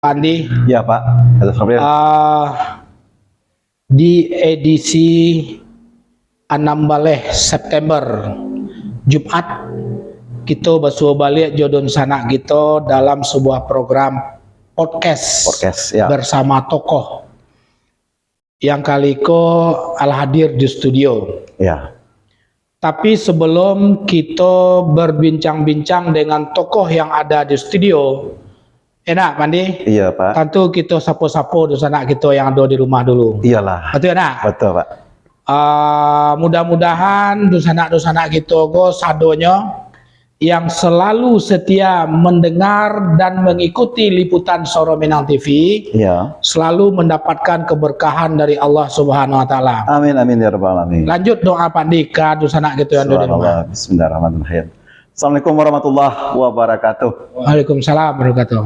Andi, Ya Pak, di edisi 16 September Jumat kita basuh balik jodoh sana gitu dalam sebuah program podcast ya. Bersama tokoh yang kali ko hadir di studio. Ya. Tapi sebelum kita berbincang-bincang dengan tokoh yang ada di studio, enak Pandi? Iya Pak. Tentu kita sapo-sapo di sana kita yang ada di rumah dulu. Iyalah. Betul enak? Betul Pak. Mudah-mudahan di sana kita go sadonya yang selalu setia mendengar dan mengikuti liputan Soro Minang TV, iya, selalu mendapatkan keberkahan dari Allah Subhanahu Wa Taala. Amin amin ya rabbal alamin. Lanjut doa Pandika di sana gitu yang ada di rumah. Bismillahirrahmanirrahim. Assalamualaikum warahmatullahi wabarakatuh. Waalaikumsalam warahmatullahi wabarakatuh.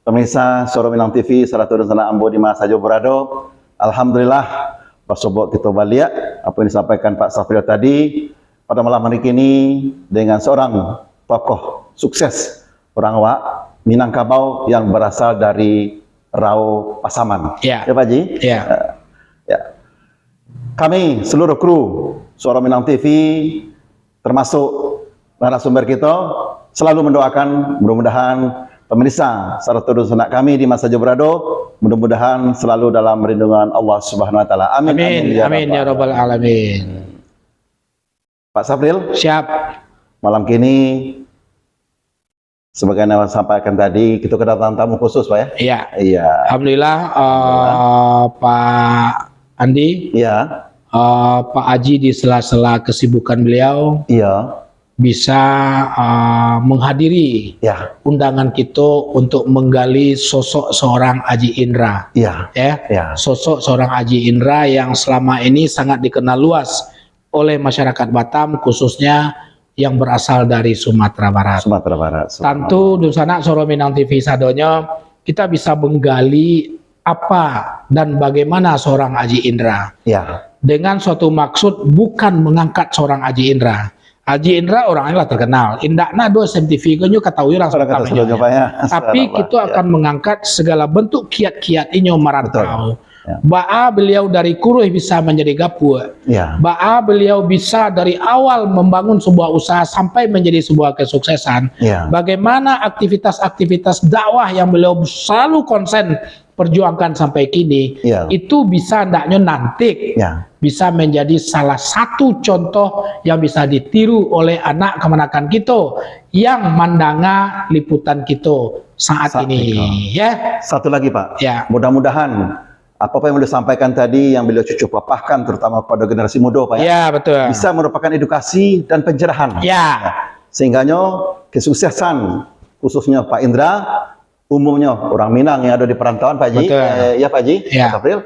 Pemirsa Soro Minang TV, salatu dan salam ambo di masa jo berado. Alhamdulillah pasobok kita balik apa yang disampaikan Pak Safril tadi pada malam hari ini dengan seorang tokoh sukses orang Wak Minangkabau yang berasal dari Rau Pasaman. Ya, ya Pak Ji. Ya. Ya. Kami seluruh kru Soro Minang TV termasuk narasumber kita selalu mendoakan mudah-mudahan pemirsa serta sanak kami di masa Jobrado mudah-mudahan selalu dalam perlindungan Allah Subhanahu Wa Taala. Amin. Amin ya rabbal alamin. Pak Safril. Siap. Malam kini sebagai yang sampaikan tadi kita kedatangan tamu khusus Pak ya. Iya. Iya. Alhamdulillah, Pak Andi. Iya. Pak Aji di sela-sela kesibukan beliau. Iya. Bisa menghadiri undangan kita untuk menggali sosok seorang Aji Indra. Iya. Ya. Sosok seorang Aji Indra yang selama ini sangat dikenal luas oleh masyarakat Batam, khususnya yang berasal dari Sumatera Barat. Sumatera Barat. Tentu di sana Soro Minang TV sadonya kita bisa menggali apa dan bagaimana seorang Aji Indra. Ya. Dengan suatu maksud bukan mengangkat seorang Aji Indra. Aji Indra orangnya terkenal. Indakna do SMTV kanyo ketahui langsung tapi kita akan mengangkat segala bentuk kiat-kiat inyo marantau. Ya. Ba'a beliau dari kuruh bisa menjadi gapur. Ya. Ba'a beliau bisa dari awal membangun sebuah usaha sampai menjadi sebuah kesuksesan. Ya. Bagaimana aktivitas-aktivitas dakwah yang beliau selalu konsen perjuangkan sampai kini, itu bisa ndaknya nanti bisa menjadi salah satu contoh yang bisa ditiru oleh anak kemenakan kita yang mandanga liputan kita saat ini. Ya. Satu lagi Pak. Ya. Mudah-mudahan apa yang beliau sampaikan tadi yang beliau cucu papahkan terutama pada generasi muda Pak ya. Ya, betul. Bisa merupakan edukasi dan pencerahan. Ya. Sehingganya kesuksesan khususnya Pak Indra, umumnya orang Minang yang ada di perantauan Pak Ji, ya Pak Ji, ya. Pak April,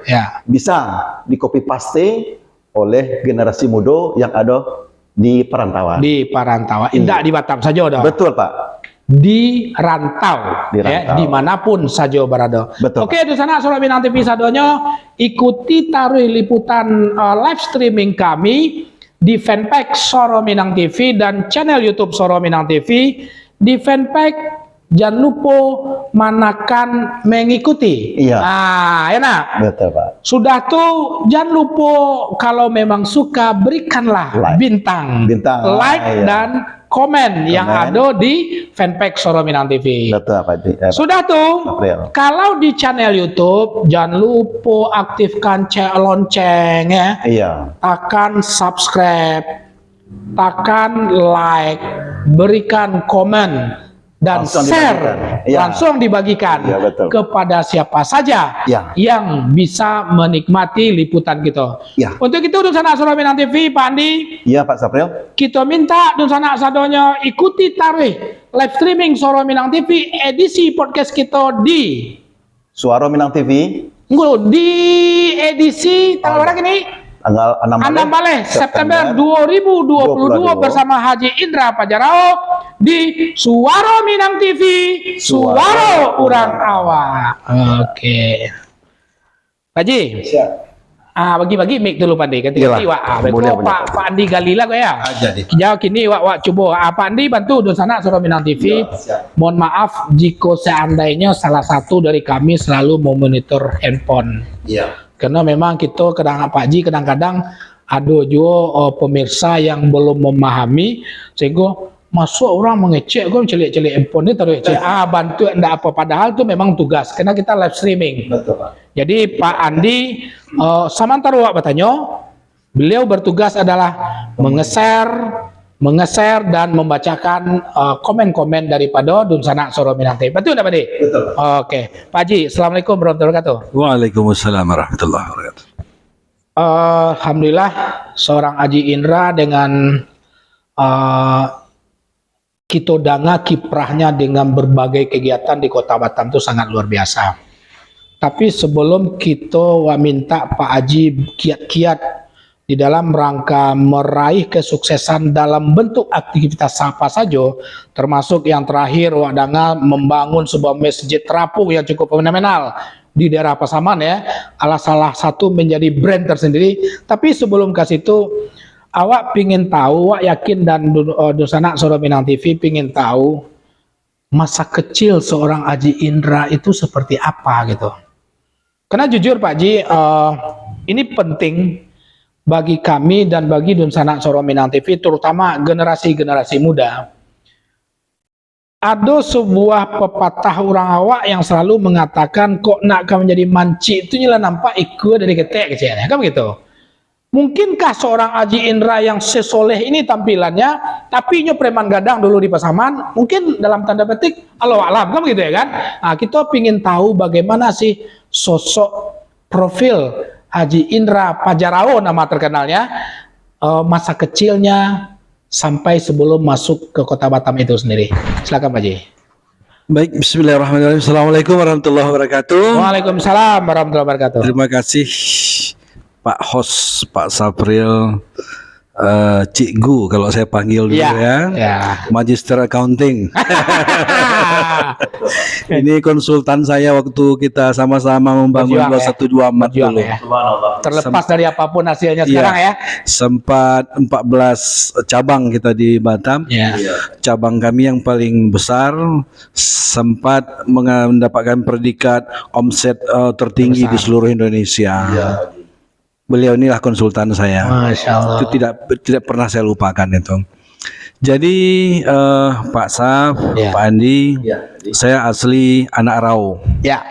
bisa di copy paste oleh generasi muda yang ada di perantauan. Di perantauan, tidak di Batam saja udah. Betul Pak. Di rantau, ya, dimanapun saja berada. Betul. Oke, di sana Soro Minang TV sadonya ikuti taruh liputan live streaming kami di fanpage Soro Minang TV dan channel YouTube Soro Minang TV. Di fanpage jangan lupa manakan mengikuti. Iya. Enak. Betul Pak. Sudah tuh jangan lupa kalau memang suka berikanlah bintang, like dan komen yang ada di fanpage Soro Minang TV. Betul Pak. Sudah tuh. Kalau di channel YouTube jangan lupa aktifkan lonceng ya. Iya. Tekan subscribe, tekan like, berikan komen dan langsung share langsung dibagikan kepada siapa saja yang bisa menikmati liputan kita. Untuk itu Dusana Soro Minang TV Pak Andi. Iya Pak Sapril. Kita minta Dusana sadonya ikuti taruh live streaming Soro Minang TV edisi podcast kita di Suara Minang TV. Di edisi tanggal berapa ini? Tanggal 16 September 2022 bersama Haji Indra Pajarao di Suara Minang TV, Suara Urang Awak. Oke. Haji, Bagi-bagi mic dulu Pak Andi. Ganti Pak Andi Galila kok ya. Jadi. Jauh kini wak coba. Pak Andi bantu Dun Sanak Suara Minang TV. Mohon maaf jika seandainya salah satu dari kami selalu memonitor handphone. Iya. Karena memang kita kadang-kadang ada juga pemirsa yang belum memahami sehingga masuk orang mengecek gue celik-celik handphone ini taruh cek bantu enggak apa, padahal itu memang tugas karena kita live streaming. Betul Pak. Jadi Pak Andi sementara wak bertanya, beliau bertugas adalah mengeser dan membacakan komen-komen daripada Dun Sanak Suara Minang TV. Betul enggak Pak Andi? Betul. Oke, Pak Haji, assalamualaikum warahmatullahi wabarakatuh. Waalaikumsalam warahmatullahi wabarakatuh. Alhamdulillah seorang Haji Indra dengan kitodanga kiprahnya dengan berbagai kegiatan di Kota Batam itu sangat luar biasa. Tapi sebelum kita minta Pak Haji kiat-kiat di dalam rangka meraih kesuksesan dalam bentuk aktivitas apa saja, termasuk yang terakhir Wadanga membangun sebuah masjid terapung yang cukup fenomenal di daerah Pasaman ya, salah satu menjadi brand tersendiri. Tapi sebelum ke situ, awak pingin tahu, awak yakin dan Dun Sanak Suara Minang TV pingin tahu masa kecil seorang Haji Indra itu seperti apa gitu. Karena jujur Pak Haji, ini penting bagi kami dan bagi Dun Sanak Suara Minang TV, terutama generasi-generasi muda. Ada sebuah pepatah orang awak yang selalu mengatakan kok nak kamu menjadi manci itu nyala nampak ikut dari ketek kecilnya, kan begitu? Mungkinkah seorang Haji Indra yang sesoleh ini tampilannya, tapi nyo preman gadang dulu di Pasaman, mungkin dalam tanda petik Allah alam, kan begitu ya kan? Nah, kita pingin tahu bagaimana sih sosok profil Haji Indra Pajarao nama terkenalnya, masa kecilnya sampai sebelum masuk ke Kota Batam itu sendiri. Silakan Pak Haji. Baik, bismillahirrahmanirrahim. Assalamualaikum warahmatullahi wabarakatuh. Waalaikumsalam warahmatullahi wabarakatuh. Terima kasih Pak Host, Pak Sapril, Cikgu kalau saya panggil dulu ya. Magister Accounting. Ini konsultan saya waktu kita sama-sama membangun 212 dulu. Ya. Terlepas dari apapun hasilnya sekarang ya. Sempat 14 cabang kita di Batam. Cabang kami yang paling besar sempat mendapatkan predikat omset tertinggi di seluruh Indonesia. Beliau inilah konsultan saya. Masya Allah. Itu tidak pernah saya lupakan itu. Jadi Pak Saf, Pak Andi, saya asli anak Rau. Ya,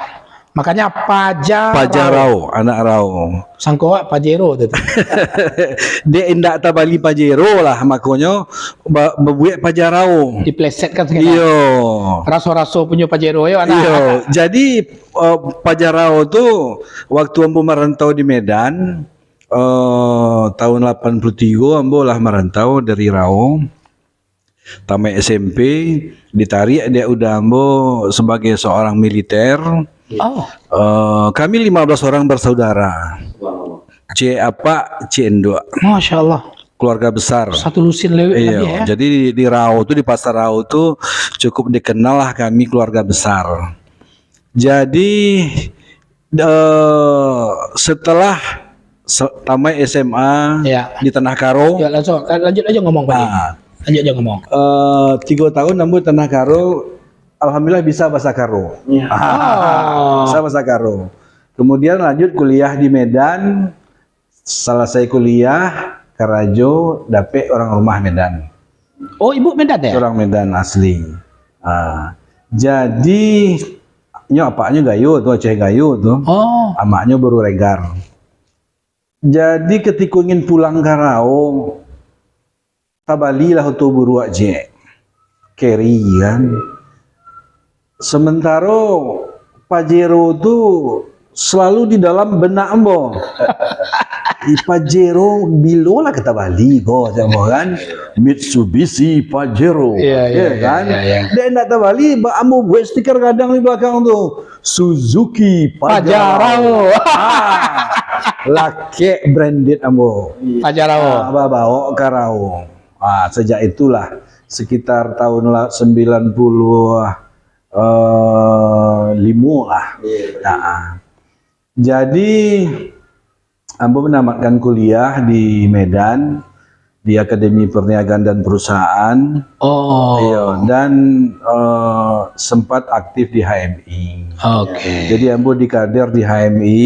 makanya Pajarao, anak Rau. Sangkoa Pajero itu. Dia indak tabali Pajero lah, makanya berbuat Pajarao. Diplesetkan sekarang. Iyo. Raso-raso punya Pajero ya anak. Iyo. Jadi Pajarao tuh waktu ambo merantau di Medan tahun 83 ambo lah merantau dari Rau. Tamat SMP ditarik dia udah ambo sebagai seorang militer. Kami 15 orang bersaudara. C Endo. Masya Allah. Keluarga besar. Satu lusin lewat ya. Jadi di Rau tuh, di Pasar Rau tuh cukup dikenal lah kami keluarga besar. Jadi setelah tamat SMA di Tanah Karo. Ya, lanjut aja ngomong Pak. Lanjut aja ngomong. 3 tahun namun Tanah Karo, alhamdulillah bisa bahasa Karo. Bisa bahasa Karo. Kemudian lanjut kuliah di Medan. Selesai kuliah Karajo, dapet orang rumah Medan. Oh, ibu Medan ya? Orang Medan asli. Jadi apanya gayu tuh, Aceh gayu tuh. Amaknya baru regar. Jadi ketika ingin pulang ke Rau, tabalilah untuk buru aja, carry kan. Sementara Pajero tuh selalu di dalam benak ambo. Pajero bilo lah kata Bali kok kan. Mitsubishi Pajero, kan. Dia nak tabali, ambo buat stiker kadang di belakang tuh Suzuki Pajero. Laki branded ambo. Pajero. Bawa Karau. Sejak itulah sekitar tahun 95 lah. Jadi Ambo menamatkan kuliah di Medan di Akademi Perniagaan dan Perusahaan. Iya, dan sempat aktif di HMI. Jadi Ambo dikader di HMI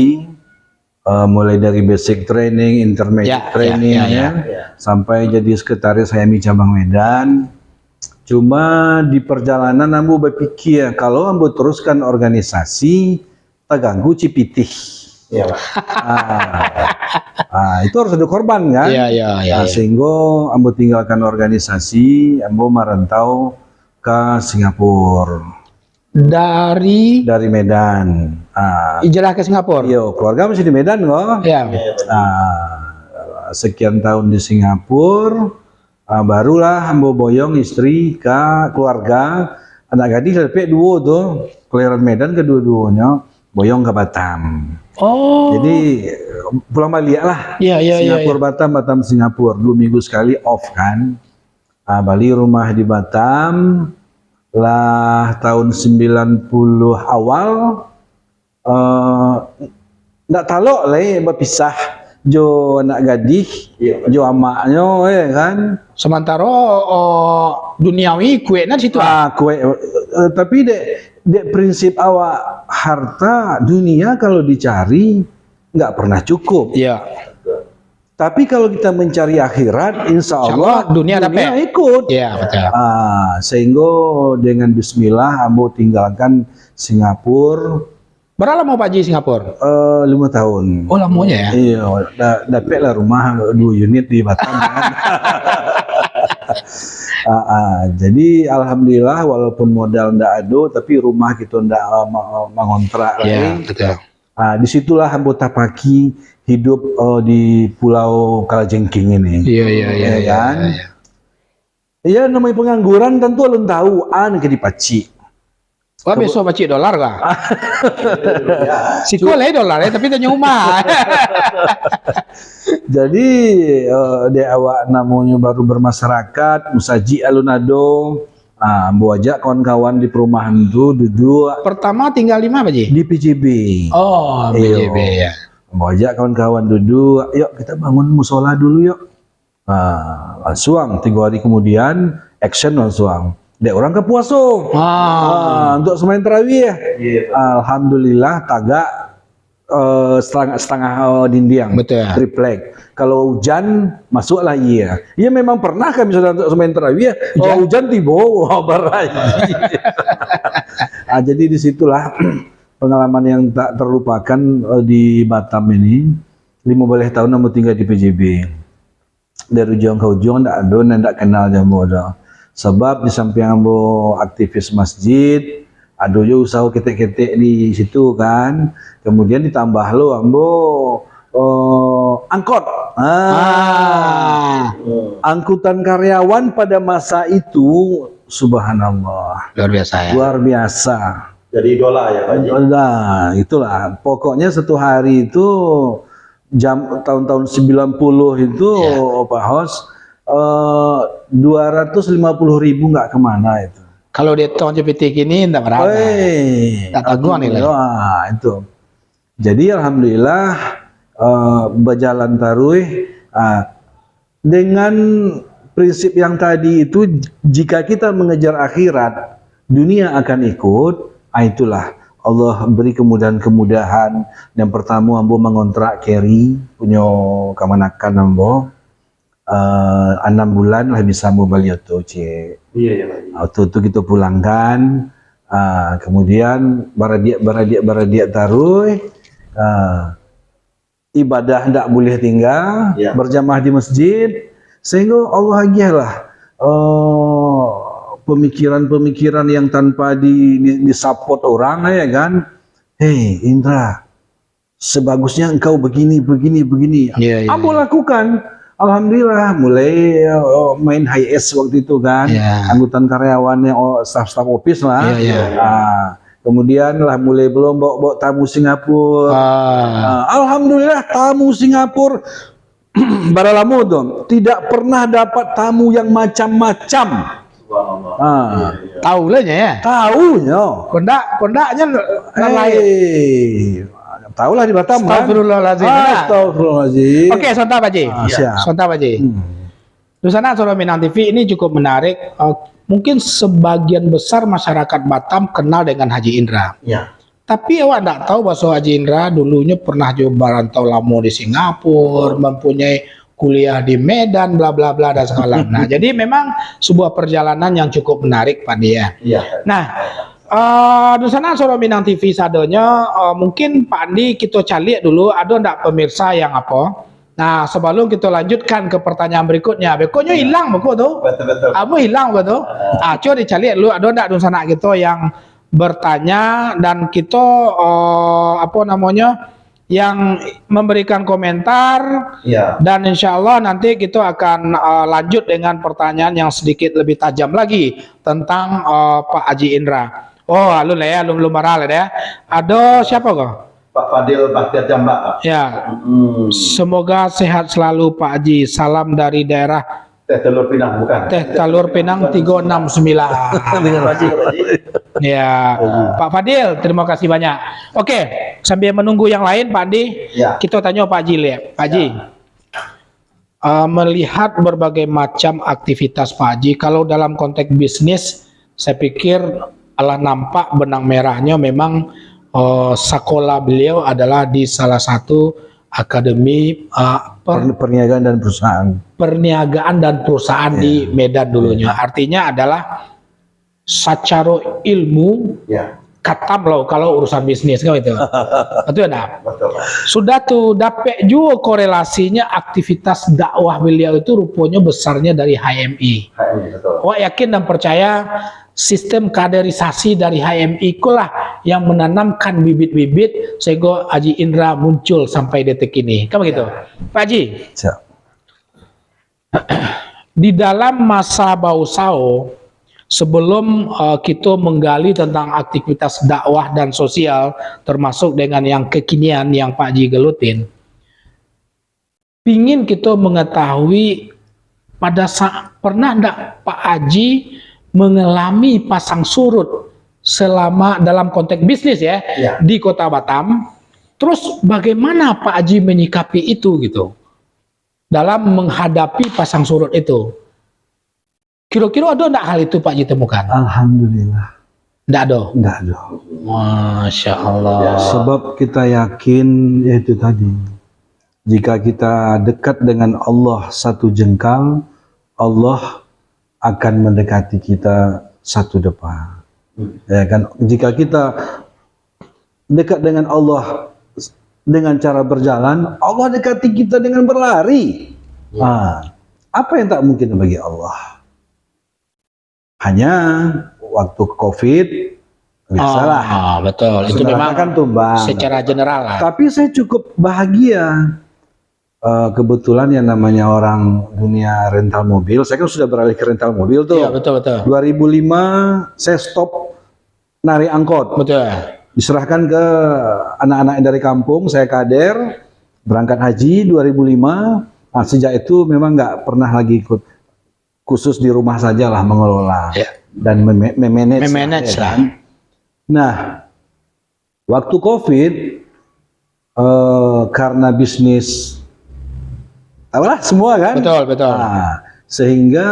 mulai dari basic training, intermediate training sampai jadi sekretaris HMI cabang Medan. Cuma di perjalanan Ambo berpikir kalau Ambo teruskan organisasi terganggu cipitih. Iya, Pak. Itu harus ada korban kan? Sehingga Ambo tinggalkan organisasi, Ambo merantau ke Singapura. Dari Medan. Hijrah ke Singapura. Iya, keluarga masih di Medan kok. Iya. Sekian tahun di Singapura, barulah Ambo boyong istri ke keluarga, anak gadis sampai dua tuh, kelahiran Medan kedua-duanya, boyong ke Batam. Jadi pulang balik lah. Singapura Batam, Batam Singapura, 2 minggu sekali off kan. Balik rumah di Batam lah tahun 90 awal. Nggak talok lah berpisah jo anak gadis, jo amaknya kan. Sementara duniawi kuenya situ. Kue, tapi dek prinsip awak harta dunia kalau dicari nggak pernah cukup. Tapi kalau kita mencari akhirat, insya Allah dunia ikut. Sehingga dengan Bismillah, Ambo tinggalkan Singapura. Berapa lama Pak Ji Singapura? 5 tahun. Oh, lamanya ya? Iya, dapat lah rumah 2 unit di Batam. Jadi alhamdulillah walaupun modal ndak ada, tapi rumah kita ndak mengontrak lagi. Disitulah Ambo tapaki hidup di Pulau Kalajengking ini. Iya, namanya pengangguran tentu alun tahu ke dipaci. Wah, besok paci dolar kah? Siko lah dolar ya, tapi tanya rumah. Jadi de awak namanya baru bermasyarakat, musaji alunado. Ambo ajak kawan-kawan di perumahan itu duduk. Pertama tinggal di mana, Pak Ji? Di PJB. Oh, PJB ya. Ambo ajak kawan-kawan duduk, yuk kita bangun musola dulu yuk. Langsung 3 hari kemudian action langsung. Dek orang ke puasa. Untuk semain tarawih. Alhamdulillah tagak setengah dinding. Betul. Triplek. Kalau hujan masuklah iya. Iya memang pernah kami sudah untuk semain tarawih. Kalau hujan tiba barai. Jadi disitulah pengalaman yang tak terlupakan di Batam ini. 15 tahun Ambo tinggal di PJB. Dari ujung ke ujung ndak kenal Jambo dah. Sebab di samping Ambo aktivis masjid, ada juga usaha ketek-ketek di situ kan. Kemudian ditambah lo Ambo angkot. Angkutan karyawan pada masa itu, subhanallah. Luar biasa ya. Luar biasa. Jadi idola ya Pak Ji? Nah, itulah. Pokoknya satu hari itu jam tahun-tahun 90 itu Pak Hos 250.000 nggak kemana itu. Kalau di tahun JPT ini enggak berapa. Tak tanggung nih lah. Itu. Jadi alhamdulillah berjalan tarawih dengan prinsip yang tadi itu, jika kita mengejar akhirat, dunia akan ikut. Itulah Allah beri kemudahan-kemudahan. Yang pertama Ambo mengontrak carry punya kamanakan Ambo. 6 bulan lah bisa mau balik auto cek. Auto itu kita pulangkan. Kemudian baradia taruh. Ibadah tidak boleh tinggal. Berjamaah di masjid. Sehingga Allah agilah pemikiran-pemikiran yang tanpa disupport orang ya kan. Hei Indra, sebagusnya engkau begini. Ambo lakukan. Alhamdulillah mulai main high S waktu itu kan, angkutan karyawannya staff office lah. Kemudian lah mulai belum bawa tamu Singapura. Alhamdulillah tamu Singapura baralamu dong, tidak pernah dapat tamu yang macam-macam. Tahu lah ya. Tahunya. Kondaknya lain. tahulah di Batam kan. Astagfirullahaladzim. Astagfirullahaladzim. Oke, sontak Pak Haji. Siap. Sontak Pak Haji. Nusana Suara Minang TV ini cukup menarik. Mungkin sebagian besar masyarakat Batam kenal dengan Haji Indra. Ya. Tapi awak tidak tahu bahwa Haji Indra dulunya pernah juga merantau lama di Singapura, mempunyai kuliah di Medan, bla bla bla dan segala. Nah, jadi memang sebuah perjalanan yang cukup menarik Pak dia. Iya. Nah, Nusana Suara Minang TV sadonya mungkin Pak Andi kita cari dulu ada ndak pemirsa yang apa? Nah, sebelum kita lanjutkan ke pertanyaan berikutnya, bekonya hilang beku tuh. Betul. Apa hilang betul? Coba dicari dulu ada ndak Nusana kita yang bertanya dan kita yang memberikan komentar. Iya. Dan insya Allah nanti kita akan lanjut dengan pertanyaan yang sedikit lebih tajam lagi tentang Pak Haji Indra. Oh, lu lah ya, lu marah lah ya. Ada siapa kok? Pak Fadil Bahtiar Jambak. Ya. Semoga sehat selalu Pak Haji. Salam dari daerah Teh Telur Pinang bukan? Teh Talur Pinang 369. Ya, Pak Fadil, terima kasih banyak. Oke, sambil menunggu yang lain Pak Andi, kita tanya Pak Haji ya. Pak Haji, melihat berbagai macam aktivitas Pak Haji, kalau dalam konteks bisnis, saya pikir nampak benang merahnya memang sekolah beliau adalah di salah satu akademi perniagaan dan perusahaan di Medan dulunya. Artinya adalah secara ilmu katam loh kalau urusan bisnis kan itu. Betul ya? Betul. Sudah tuh dapat juga korelasinya aktivitas dakwah beliau itu rupanya besarnya dari HMI. Betul. Wah yakin dan percaya sistem kaderisasi dari HMI itulah yang menanamkan bibit-bibit sehingga Haji Indra muncul sampai detik ini. Kan begitu? Pak Haji. Siap. Di dalam masa Bausao, sebelum kita menggali tentang aktivitas dakwah dan sosial, termasuk dengan yang kekinian yang Pak Haji gelutin, pingin kita mengetahui pada saat pernah enggak Pak Haji mengalami pasang surut selama dalam konteks bisnis di Kota Batam. Terus bagaimana Pak Haji menyikapi itu gitu dalam menghadapi pasang surut itu? Kira-kira ada enggak hal itu Pak Haji temukan? Alhamdulillah. Enggak ada. Enggak ada. Masya Allah. Sebab kita yakin yaitu tadi, jika kita dekat dengan Allah satu jengkal, Allah akan mendekati kita satu depan. Ya kan? Jika kita dekat dengan Allah dengan cara berjalan, Allah dekati kita dengan berlari. Apa yang tak mungkin bagi Allah? Hanya waktu COVID biasalah. Betul. Itu memang kan tumbang. Secara general lah. Tapi saya cukup bahagia. Kebetulan yang namanya orang dunia rental mobil, saya kan sudah beralih ke rental mobil tuh. Iya, betul. 2005 saya stop narik angkot. Betul. Diserahkan ke anak-anak dari kampung, saya kader, berangkat haji 2005. Nah, sejak itu memang nggak pernah lagi ikut, khusus di rumah sajalah mengelola dan memanage lah. Nah, waktu COVID, karena bisnis tahulah semua kan? Betul. Nah, sehingga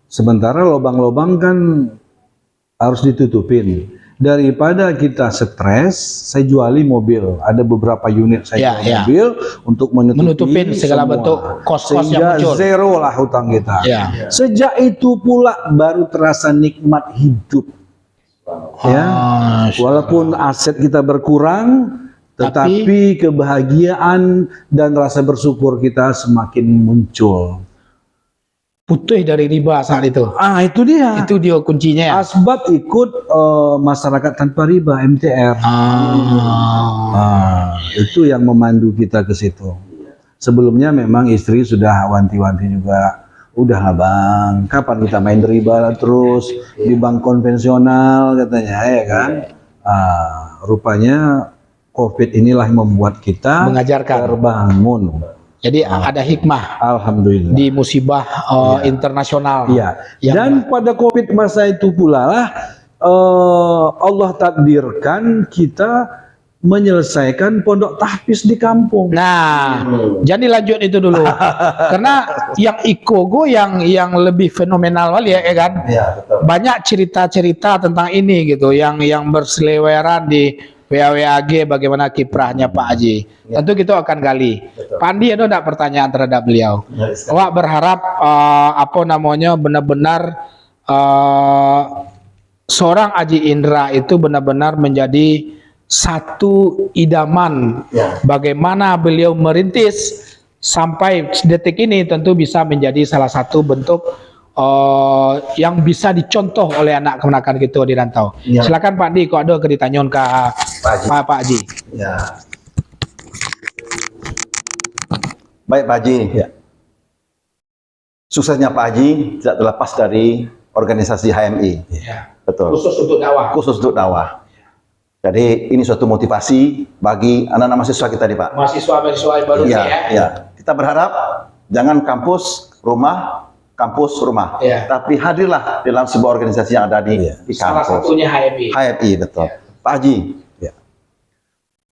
sementara lubang-lubang kan harus ditutupin. Daripada kita stres, saya juali mobil. Ada beberapa unit saya jual mobil untuk menutupin segala semua. Bentuk kos-kos yang muncul. Zero lah hutang kita. Sejak itu pula baru terasa nikmat hidup. Walaupun aset kita berkurang, tetapi kebahagiaan dan rasa bersyukur kita semakin muncul. Putih dari riba saat itu. Itu dia. Itu dia kuncinya. Asbab ikut masyarakat tanpa riba, MTR. Itu yang memandu kita ke situ. Sebelumnya memang istri sudah wanti-wanti juga. Udah bang, kapan kita main riba terus di bank konvensional katanya, ya kan? Rupanya COVID inilah yang membuat kita mengajarkan terbangun. Jadi ada hikmah. Alhamdulillah. Di musibah internasional. Dan pada COVID masa itu pula lah Allah takdirkan kita menyelesaikan pondok tahfiz di kampung. Nah, jadi lanjut itu dulu. Karena yang Ikogo yang lebih fenomenal kali ya kan? Ya, betul. Banyak cerita-cerita tentang ini gitu, yang berseliweran di WAWAG bagaimana kiprahnya Pak Haji. Tentu kita akan gali. Pak Andi, ada enggak pertanyaan terhadap beliau? Wah, berharap benar-benar seorang Haji Indra itu benar-benar menjadi satu idaman. Bagaimana beliau merintis sampai detik ini tentu bisa menjadi salah satu bentuk yang bisa dicontoh oleh anak kemenakan kita di rantau. Silakan Pak Andi, kok ada keditanyon ke Pak Haji. Ya. Baik Pak Haji. Ya. Suksesnya Pak Haji tidak terlepas dari organisasi HMI. Ya. Betul. Khusus untuk dakwah. Khusus untuk dakwah. Jadi ini suatu motivasi bagi anak-anak mahasiswa kita nih Pak. Mahasiswa yang baru ya, ya. Ya. Kita berharap jangan kampus rumah, tapi hadirlah dalam sebuah organisasi yang ada di kampus. Salah satunya HMI. HMI, betul. Ya. Pak Haji,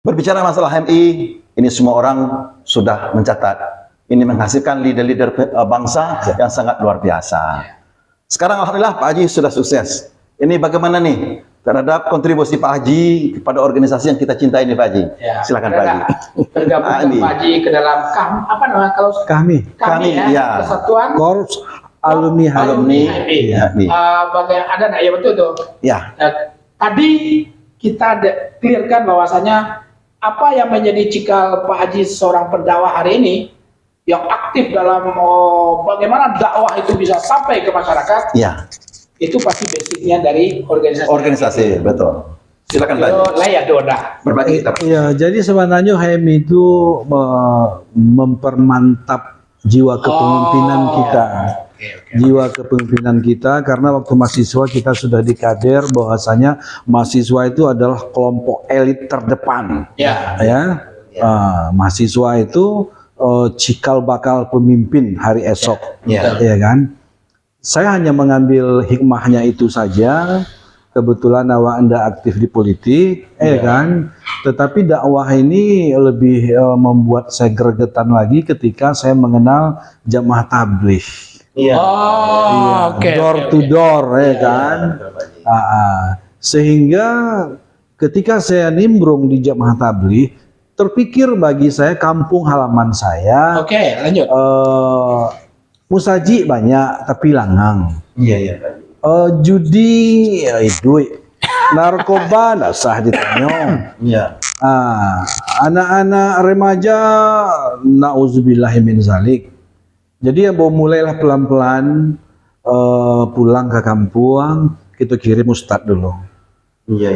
berbicara masalah HMI, ini semua orang sudah mencatat. Ini menghasilkan leader-leader bangsa yang sangat luar biasa. Sekarang alhamdulillah Pak Haji sudah sukses. Ini bagaimana nih terhadap kontribusi Pak Haji kepada organisasi yang kita cintai ini Pak Haji? Ya, silakan Pak Haji. Bergabung Pak Haji ke dalam apa namanya kalau kami ya, Kesatuan Korps Alumni HMI. Ya. Ada enggak ya betul tuh? Ya. Tadi kita clearkan bahwasanya apa yang menjadi cikal Pak Haji seorang pendakwah hari ini yang aktif dalam bagaimana dakwah itu bisa sampai ke masyarakat. Ya. Itu pasti basicnya dari organisasi. Betul. Silakan Pak. Berbagi kita. Ya, jadi sebenarnya HMI itu mempermantap jiwa kepemimpinan kita. Jiwa kepemimpinan kita, karena waktu mahasiswa kita sudah dikader bahwasanya mahasiswa itu adalah kelompok elit terdepan. Mahasiswa itu cikal bakal pemimpin hari esok, ya kan? Saya hanya mengambil hikmahnya itu saja. Kebetulan Anda aktif di politik, kan? Tetapi dakwah ini lebih membuat saya gregetan lagi ketika saya mengenal jamaah tabligh. Door to door, kan? Sehingga ketika saya nimbrung di jamaah tabligh, terpikir bagi saya kampung halaman saya. Lanjut. Musaji banyak tapi langang. Judi duit. Narkoba nggak sah ditanya. Anak-anak remaja nauzubillahi min zalik. Jadi ya mulailah pelan-pelan pulang ke kampung, kita kirim ustadz dulu.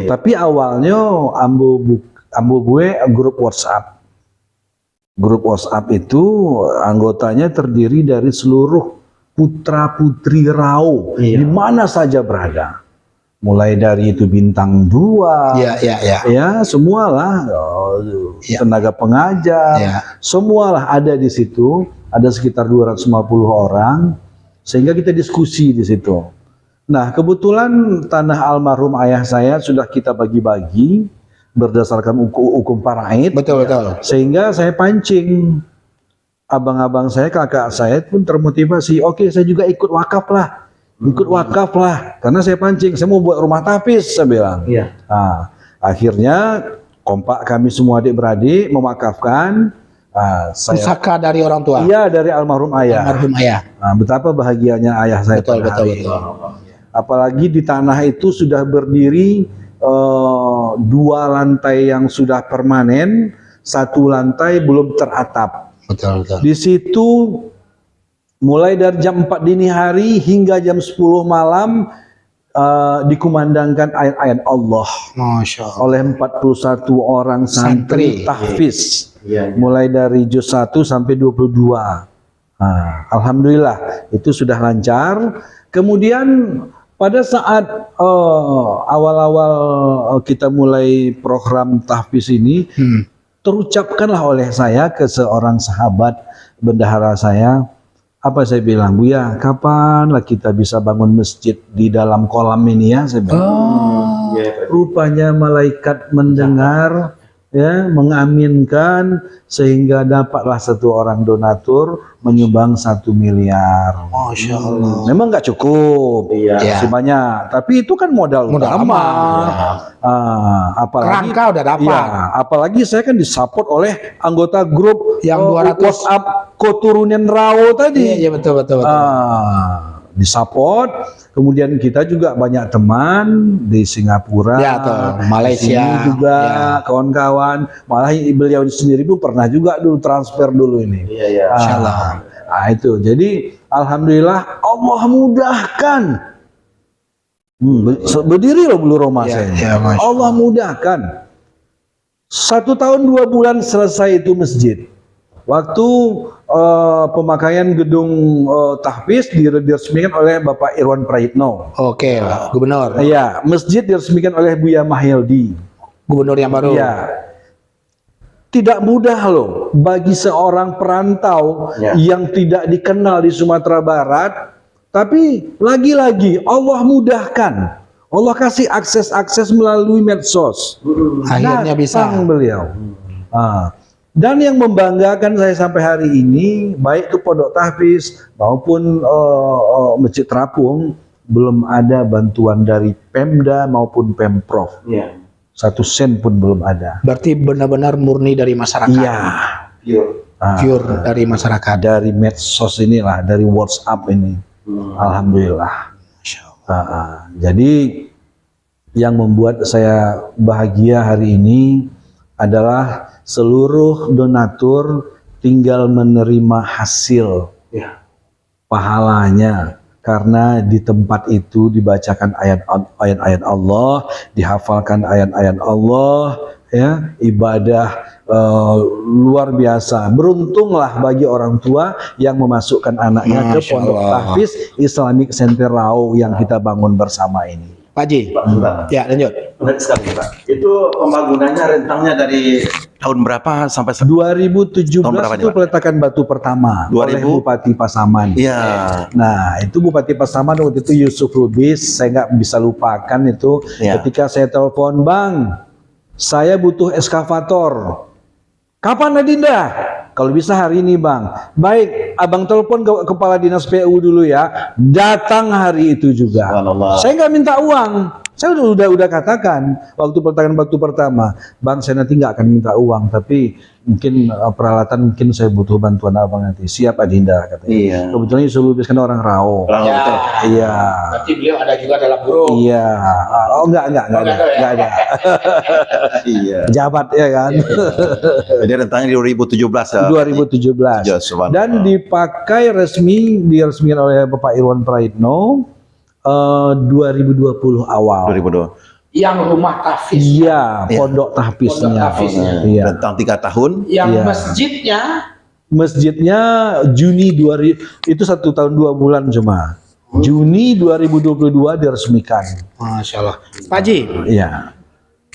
Tapi awalnya ambo gue grup WhatsApp. Grup WhatsApp itu anggotanya terdiri dari seluruh putra-putri Rau di mana saja berada. Mulai dari itu bintang 2, semualah tenaga pengajar, semualah ada di situ. Ada sekitar 250 orang, sehingga kita diskusi di situ. Nah, kebetulan tanah almarhum ayah saya sudah kita bagi-bagi berdasarkan hukum faraid. Betul. Sehingga saya pancing abang-abang saya, kakak saya pun termotivasi. Oke, saya juga ikut wakaf lah. Karena saya pancing, saya mau buat rumah tahfiz, saya bilang. Nah, akhirnya kompak kami semua adik-beradik memakafkan. Pusaka dari orang tua. Iya, dari almarhum ayah. Nah, betapa bahagianya ayah saya. Betul. Apalagi di tanah itu sudah berdiri 2 lantai yang sudah permanen, 1 lantai belum teratap. Betul. Di situ mulai dari jam 4 dini hari hingga jam 10 malam dikumandangkan ayat-ayat Allah. Masya Allah. Oleh 41 orang santri tahfiz. Mulai dari juz 1 sampai 22. Nah, alhamdulillah itu sudah lancar. Kemudian pada saat awal-awal kita mulai program tahfiz ini, terucapkanlah oleh saya ke seorang sahabat bendahara saya. Apa saya bilang, Buya, kapan lah kita bisa bangun masjid di dalam kolam ini ya? Saya bilang. Rupanya malaikat mendengar, ya, mengaminkan sehingga dapatlah satu orang donatur menyumbang 1 miliar. Masya Allah. Memang nggak cukup, masih banyak. Tapi itu kan modal utama. Apalagi kerangka udah dapat. Ya, apalagi saya kan disupport oleh anggota grup yang 200 WhatsApp Koturunan Rao tadi. Iya betul. Disupport, kemudian kita juga banyak teman di Singapura, Malaysia di sini juga kawan-kawan, malah beliau sendiri pun pernah juga dulu transfer dulu ini. Insyaallah. Nah itu, jadi alhamdulillah Allah mudahkan. Berdiri loh Blue Roma saya. Allah mudahkan. 1 tahun 2 bulan selesai itu masjid. Waktu pemakaian gedung tahfiz diresmikan oleh Bapak Irwan Prayitno. Oke, gubernur. Iya, masjid diresmikan oleh Buya Mahyildi, gubernur yang baru. Iya. Tidak mudah loh bagi seorang perantau yang tidak dikenal di Sumatera Barat, tapi lagi-lagi Allah mudahkan. Allah kasih akses melalui medsos. Akhirnya bisa. Beliau. Dan yang membanggakan saya sampai hari ini, baik itu Pondok Tahfiz maupun Masjid Terapung, belum ada bantuan dari Pemda maupun Pemprov. 1 sen pun belum ada. Berarti benar-benar murni dari masyarakat. Iya. Pure dari masyarakat. Dari medsos inilah, dari WhatsApp ini. Alhamdulillah. Jadi yang membuat saya bahagia hari ini adalah seluruh donatur tinggal menerima hasil pahalanya, karena di tempat itu dibacakan ayat-ayat Allah, dihafalkan ayat-ayat Allah, ya, ibadah luar biasa. Beruntunglah bagi orang tua yang memasukkan anaknya ke Pondok Tahfiz Islamic Center Rao yang kita bangun bersama ini. Pak Haji, ya lanjut. Menarik sekali Pak. Itu pembangunannya rentangnya dari tahun berapa sampai 2017 itu peletakan batu pertama oleh Bupati Pasaman. Iya. Nah itu Bupati Pasaman waktu itu Yusuf Lubis, saya nggak bisa lupakan itu ketika saya telepon, Bang, saya butuh eskavator. Kapan Adinda? Kalau bisa hari ini Bang. Baik, abang telepon ke kepala dinas PU dulu ya. Datang hari itu juga. Saya nggak minta uang. Saya udah katakan waktu peletakan batu pertama, Bang, saya nanti nggak akan minta uang, tapi mungkin peralatan mungkin saya butuh bantuan abang nanti. Siap Adinda katanya. Iya. Kebetulan Yusuf Lubis kan orang Rao. Iya. Berarti beliau ada juga dalam grup. Iya. Oh enggak ada. Iya. Jabat ya kan. Jadi rentangnya di 2017 ya. 2017. Dan diresmikan oleh Bapak Irwan Prayitno 2020 awal. 2020. Yang rumah tahfiz. Iya, Pondok Tahfiznya. Iya. Rentang 3 tahun. Yang masjidnya Juni 2000, itu 1 tahun 2 bulan cuma. Juni 2022 diresmikan. Masya Allah. Pak Haji. Iya.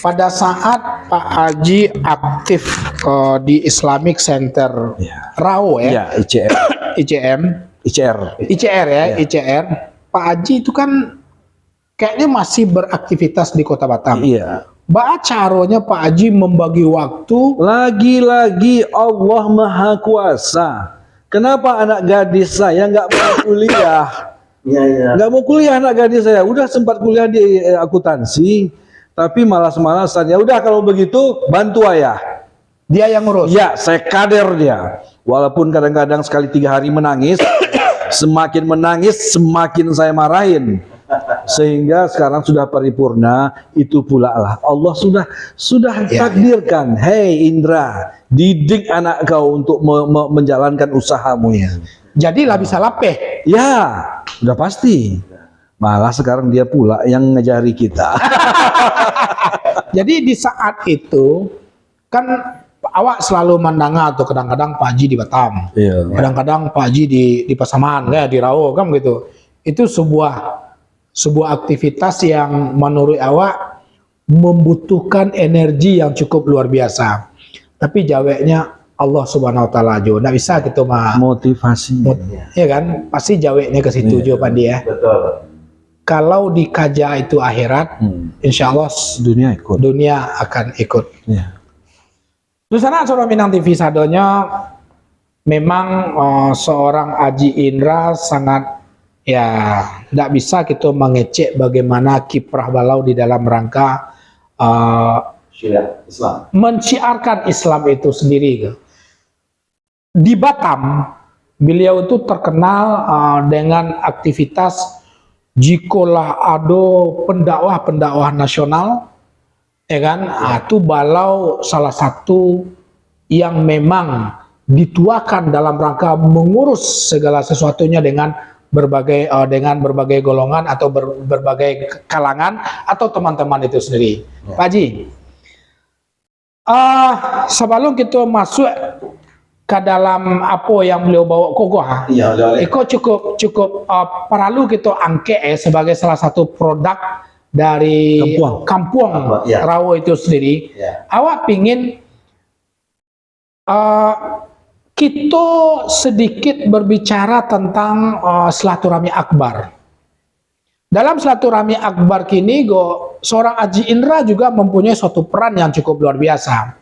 Pada saat Pak Haji aktif di Islamic Center Rao ya. Iya, ICR. Pak Haji itu kan kayaknya masih beraktivitas di Kota Batam. Iya. Bagaimana caranya Pak Haji membagi waktu? Lagi-lagi Allah Maha Kuasa. Kenapa anak gadis saya nggak mau kuliah? Nggak mau kuliah anak gadis saya. Udah sempat kuliah di akuntansi, tapi malas-malasan. Ya udah kalau begitu bantu ayah. Dia yang ngurus. Ya, saya kader dia. Walaupun kadang-kadang sekali 3 hari menangis. Semakin menangis, semakin saya marahin. Sehingga sekarang sudah paripurna, itu pula lah. Allah sudah takdirkan. Hei Indra, didik anak kau untuk menjalankan usahamu ya. Jadilah bisa lapeh. Ya, udah pasti. Malah sekarang dia pula yang ngejari kita. Jadi di saat itu, kan awak selalu mendengar atau kadang-kadang Pak Haji di Batam, kadang-kadang Pak Haji di Pasaman, ya di Rao kan begitu. Itu sebuah aktivitas yang menurut awak membutuhkan energi yang cukup luar biasa. Tapi jawabnya Allah Subhanahu Wa Taala aja, nggak bisa gitu mah. Motivasi. Ya kan, pasti jawabnya ke situ jawaban dia. Betul. Kalau dikaja itu akhirat, insya Allah dunia ikut. Dunia akan ikut. Ya. Susana Soro Minang TV sadonya memang seorang Aji Indra sangat ya tidak bisa kita mengecek bagaimana kiprah beliau di dalam rangka Islam. Menciarkan Islam itu sendiri. Di Batam beliau itu terkenal dengan aktivitas jikalau ada pendakwah nasional, ya kan? Itu beliau salah satu yang memang dituakan dalam rangka mengurus segala sesuatunya dengan berbagai golongan atau berbagai kalangan atau teman-teman itu sendiri. Pak Haji, sebelum kita masuk ke dalam apa yang beliau bawa kokoh, itu cukup perlu kita angkat sebagai salah satu produk dari kampung Rawo itu sendiri. Awak pingin kita sedikit berbicara tentang silaturahmi akbar. Dalam silaturahmi akbar kini, seorang Aji Indra juga mempunyai suatu peran yang cukup luar biasa.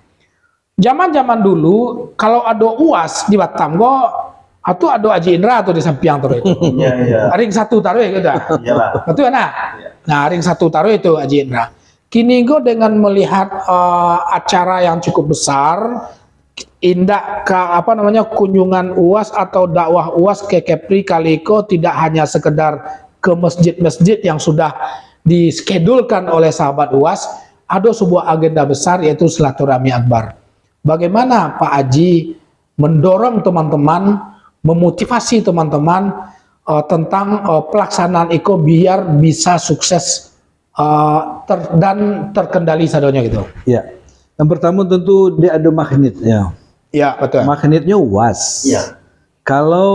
Zaman-zaman dulu, kalau ada UAS di Batam, atau ada Aji Indra atau di samping taruh itu. Ring satu taruh itu dah. Betul nah. Nah, ring satu taruh itu Aji Indra. Kini dengan melihat acara yang cukup besar, kunjungan UAS atau dakwah UAS ke Kepri Kaliko tidak hanya sekedar ke masjid-masjid yang sudah diskedulkan oleh sahabat UAS, ada sebuah agenda besar yaitu silaturahmi akbar. Bagaimana Pak Haji mendorong teman-teman, memotivasi teman-teman tentang pelaksanaan itu biar bisa sukses dan terkendali sadonya gitu. Ya. Yang pertama tentu dia ada magnetnya. Ya, betul. Magnetnya UAS. Ya. Kalau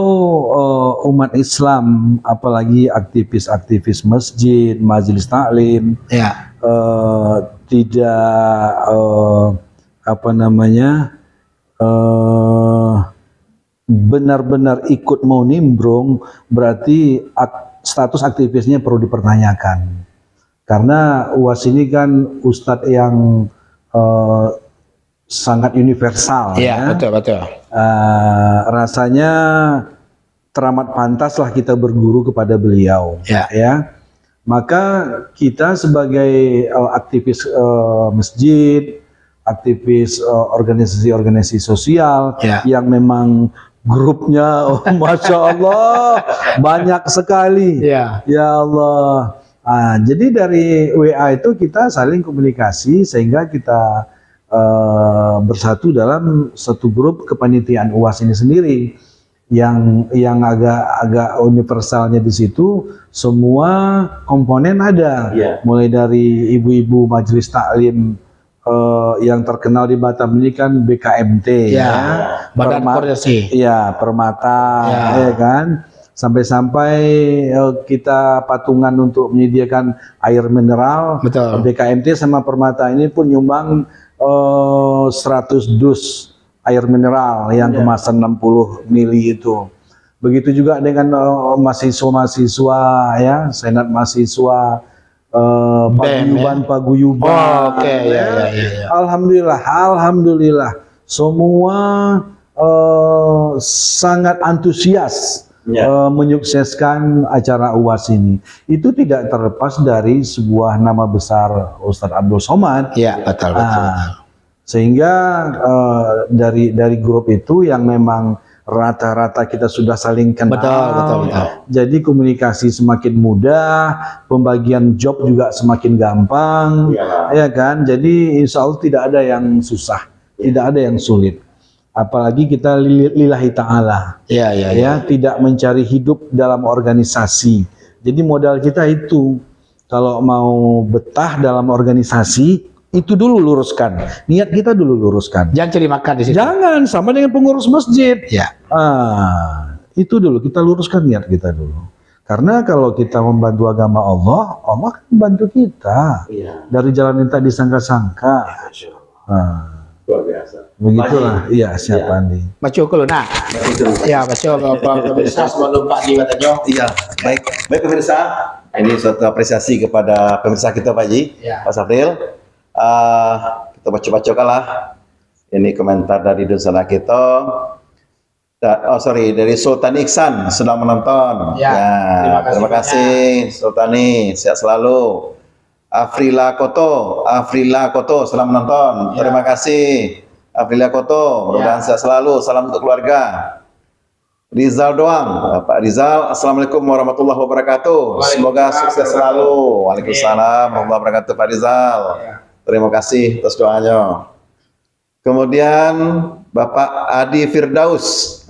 umat Islam, apalagi aktivis-aktivis masjid, majelis taklim, ya. Tidak benar-benar ikut mau nimbrung, berarti status aktivisnya perlu dipertanyakan. Karena UAS ini kan ustadz yang sangat universal, ya. Betul. Rasanya teramat pantaslah kita berguru kepada beliau, ya. Maka kita sebagai aktivis masjid, aktivis organisasi-organisasi sosial yang memang grupnya, masya Allah, banyak sekali, ya Allah. Jadi dari WA itu kita saling komunikasi sehingga kita bersatu dalam satu grup kepanitiaan UAS ini sendiri. Yang agak universalnya di situ semua komponen ada, mulai dari ibu-ibu majelis taklim yang terkenal di Batam ini kan BKMT, Badan Koordinasi, Permata, ya kan. Sampai-sampai kita patungan untuk menyediakan air mineral. Betul. BKMT sama Permata ini pun nyumbang 100 dus air mineral yang kemasan 60 mili itu. Begitu juga dengan mahasiswa-mahasiswa, ya, senat mahasiswa, paguyuban. Alhamdulillah semua sangat antusias menyukseskan acara UAS ini. Itu tidak terlepas dari sebuah nama besar Ustadz Abdul Somad. Iya, betul. Sehingga dari grup itu yang memang rata-rata kita sudah saling kenal. Betul. Jadi komunikasi semakin mudah, pembagian job juga semakin gampang, ya kan? Jadi insya Allah tidak ada yang susah, tidak ada yang sulit. Apalagi kita lillahi ta'ala, ya, tidak mencari hidup dalam organisasi. Jadi modal kita itu, kalau mau betah dalam organisasi, itu dulu luruskan. Niat kita dulu luruskan. Jangan cari makan di situ. Jangan, sama dengan pengurus masjid. Ya. Itu dulu, kita luruskan niat kita dulu. Karena kalau kita membantu agama Allah, Allah akan membantu kita. Dari jalan yang tak disangka-sangka. Luar biasa. Begitulah, iya, siapa Andi? Baca kalau nak. Ya, baca apa pemirsa sebelum Pak Ji katanya. Iya, baik pemirsa. Ini suatu apresiasi kepada pemirsa kita Pak Ji, Pak Safril. Kita baca-baca kalah. Ini komentar dari Dusana kita. Dari Sultan Iksan sedang menonton. Terima kasih Sultani, sehat selalu. Afrila Koto sedang menonton. Terima kasih Afrila Koto, mudah-mudahan sehat selalu. Salam untuk keluarga. Rizal doang, Pak Rizal, assalamualaikum warahmatullahi wabarakatuh. Semoga sukses selalu. Waalaikumsalam warahmatullahi wabarakatuh, Pak Rizal. Terima kasih atas doanya. Kemudian Bapak Adi Firdaus,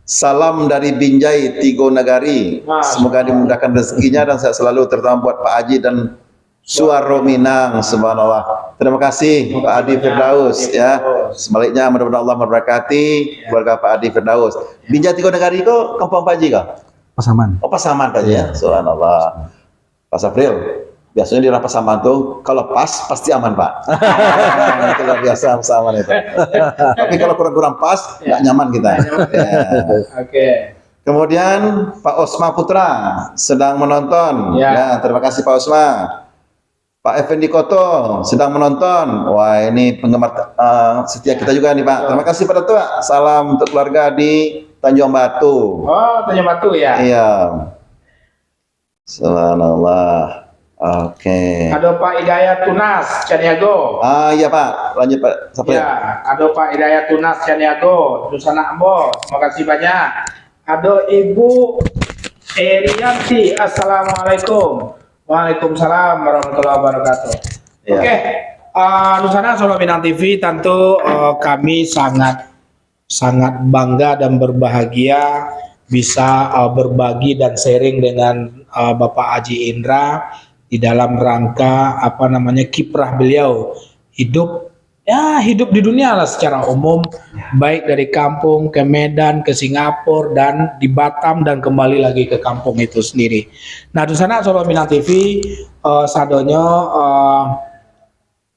salam dari Binjai Tigo Nagari. Semoga dimudahkan rezekinya dan sehat selalu, terutama buat Pak Haji dan Suaro Minang. Subhanallah. Terima kasih Pak Adi Firdaus ya. Sebaliknya mudah-mudahan Allah memberkati keluarga Pak Adi Firdaus. Binjai Tigo Nagari itu kampung Pak Haji kah? Pasaman. Oh, Pasaman Pak Haji ya. Subhanallah. Pak Safril. Biasanya di Pasaman tuh kalau pas pasti aman Pak. Itu luar biasa Pasaman itu. Tapi kalau kurang-kurang pas nggak nyaman kita. Oke. Kemudian Pak Osma Putra sedang menonton. Ya, terima kasih Pak Osma. Pak Effendi Koto sedang menonton. Wah, ini penggemar setia kita juga nih Pak. Terima kasih Pak Tua. Salam untuk keluarga di Tanjung Batu. Oh, Tanjung Batu ya. Iya. Subhanallah. Oke. Ada Pak Hidayat Tunas Caniago. Iya Pak, lanjut Pak. Sampai. Ya, ada Pak Hidayat Tunas Caniago, Dusana Ambo. Terima kasih banyak. Ada Ibu Erianti. Assalamualaikum. Waalaikumsalam warahmatullahi wabarakatuh. Ya. Oke, Dusana Solo Minang TV tentu kami sangat bangga dan berbahagia bisa berbagi dan sharing dengan Bapak Haji Indra di dalam rangka kiprah beliau hidup di dunia lah secara umum, baik dari kampung ke Medan, ke Singapura dan di Batam dan kembali lagi ke kampung itu sendiri. Nah, di sana Solo Minang TV sadonyo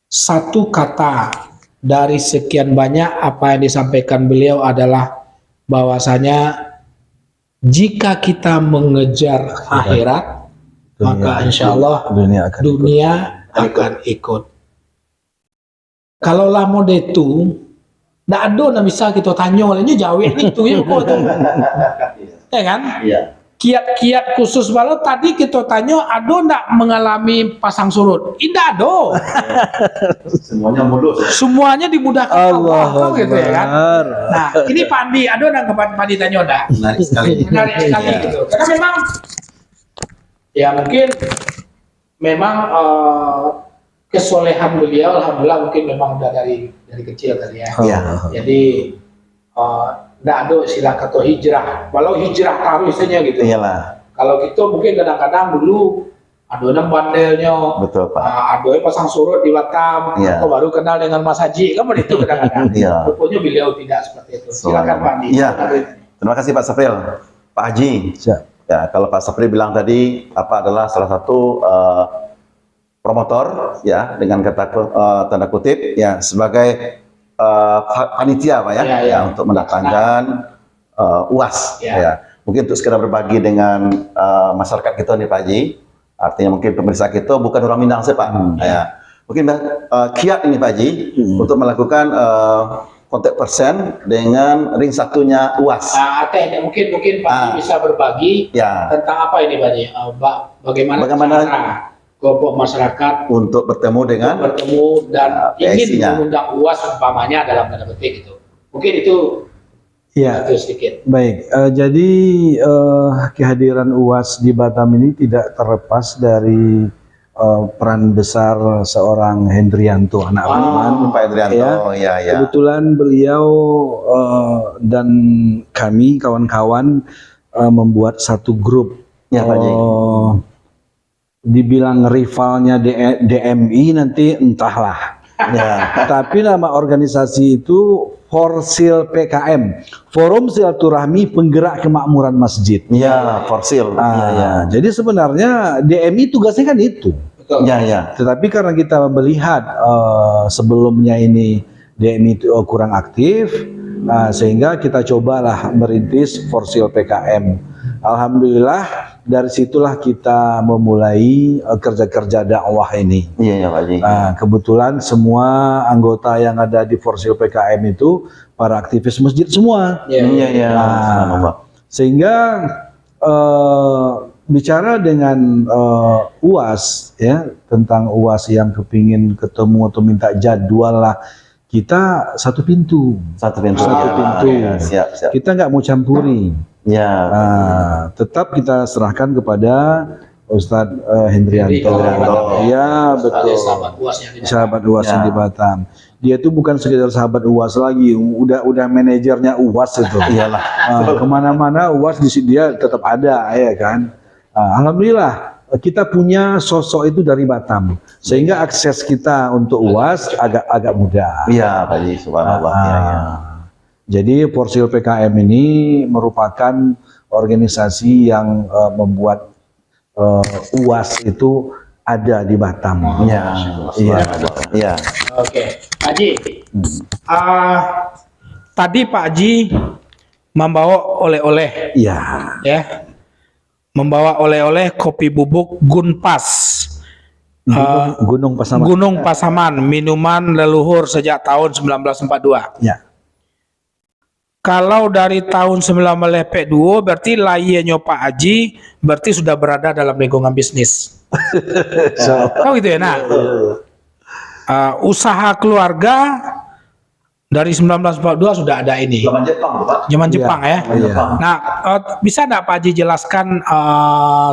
satu kata dari sekian banyak apa yang disampaikan beliau adalah bahwasanya jika kita mengejar akhirat, maka insya Allah dunia akan ikut. Kalau lah mode itu, tidak ada yang bisa kita tanya olehnya jauh itu ya kok itu, ya kan? Iya. Kiat-kiat khusus malah tadi kita tanya ada tidak mengalami pasang surut? Tidak ada. Semuanya mulus. Semuanya dimudahkan Allah gitu ya kan? Nah, ini Pak Andi, ada yang Pak Andi tanya enggak? Menarik sekali. Menarik sekali gitu. Karena memang ya mungkin memang kesolehan beliau alhamdulillah mungkin memang udah dari kecil tadi ya. Iya. Jadi enggak ada istilah kata hijrah. Walau hijrah taruh istilahnya gitu. Iyalah. Kalau gitu mungkin kadang-kadang dulu adonan bandelnya, betul Pak. Adonan pasang surut di Batam, atau baru kenal dengan Mas Haji, kan begitu kadang-kadang. Pokoknya beliau tidak seperti itu. Silakan Pak Andi. Iya. Terima kasih Pak Safril. Pak Haji. Ya, kalau Pak Safril bilang tadi adalah salah satu promotor ya dengan kata tanda kutip ya sebagai panitia Pak ya, untuk mendatangkan UAS ya. Mungkin untuk sekedar berbagi dengan masyarakat kita nih Pak Haji. Artinya mungkin pemirsa kita bukan orang Minang sih Pak. Ya. Mungkin kiat ini Pak Haji untuk melakukan kontak persen dengan ring satunya UAS. Mungkin Pak Haji bisa berbagi tentang apa ini Pak Haji? Bagaimana kelompok masyarakat untuk bertemu dan ingin mengundang UAS umpamanya dalam tanda petik itu. Mungkin itu sedikit. Baik, jadi kehadiran UAS di Batam ini tidak terlepas dari peran besar seorang Hendrianto anak Aliman. Pak Hendrianto, ya. Kebetulan beliau dan kami kawan-kawan membuat satu grup. Ya, Pak Haji. Dibilang rivalnya DMI nanti entahlah. Tapi nama organisasi itu Forsil PKM, Forum Silaturahmi Penggerak Kemakmuran Masjid. Ya, Forsil. Jadi sebenarnya DMI tugasnya kan itu. Ya. Tetapi karena kita melihat sebelumnya ini DMI itu kurang aktif, sehingga kita cobalah merintis Forsil PKM. Alhamdulillah dari situlah kita memulai kerja-kerja dakwah ini. Iya, Pak Haji. Kebetulan semua anggota yang ada di Forsil PKM itu para aktivis masjid semua. Iya. Sehingga bicara dengan UAS ya, tentang UAS yang kepingin ketemu atau minta jadwal lah, kita satu pintu. Ya, siap. Kita nggak mau campuri. Ya. Tetap kita serahkan kepada Ustadz Hendrianto. Ya, betul. Sahabat UAS yang di Batam. Dia itu bukan sekedar sahabat UAS lagi, udah manajernya UAS itu. Iyalah. Kemana-mana UAS di sini dia tetap ada, ya kan. Alhamdulillah kita punya sosok itu dari Batam, sehingga akses kita untuk UAS agak mudah. Iya, Pak Haji, subhanallah. Ya. Jadi Forsil PKM ini merupakan organisasi yang membuat UAS itu ada di Batam. Iya. Oke, Pak Haji. Tadi Pak Haji membawa oleh-oleh. Iya. Ya. Membawa oleh-oleh kopi bubuk Gunpas. Gunung Pasaman. Gunung Pasaman, minuman leluhur sejak tahun 1942. Ya. Kalau dari tahun 1942 berarti layaknya Pak Haji berarti sudah berada dalam lingkungan bisnis. Oh gitu ya. Nah, usaha keluarga dari 1942 sudah ada ini. Zaman Jepang, Pak. Zaman Jepang ya. Iya. Nah, bisa enggak Pak Haji jelaskan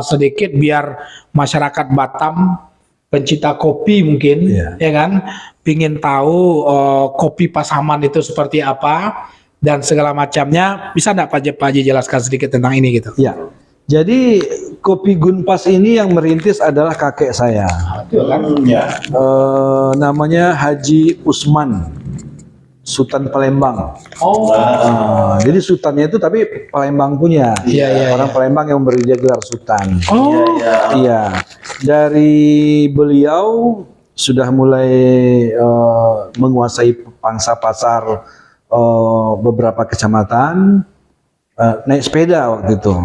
sedikit biar masyarakat Batam pencinta kopi mungkin, ya kan, pingin tahu kopi Pasaman itu seperti apa dan segala macamnya. Bisa enggak Pak Haji jelaskan sedikit tentang ini gitu? Ya. Jadi kopi Gunpas ini yang merintis adalah kakek saya. Namanya Haji Usman, Sultan Palembang. Jadi sultannya itu tapi Palembang punya. Orang Palembang yang memberi dia gelar sultan. Iya. Dari beliau sudah mulai menguasai pangsa pasar beberapa kecamatan, naik sepeda waktu itu.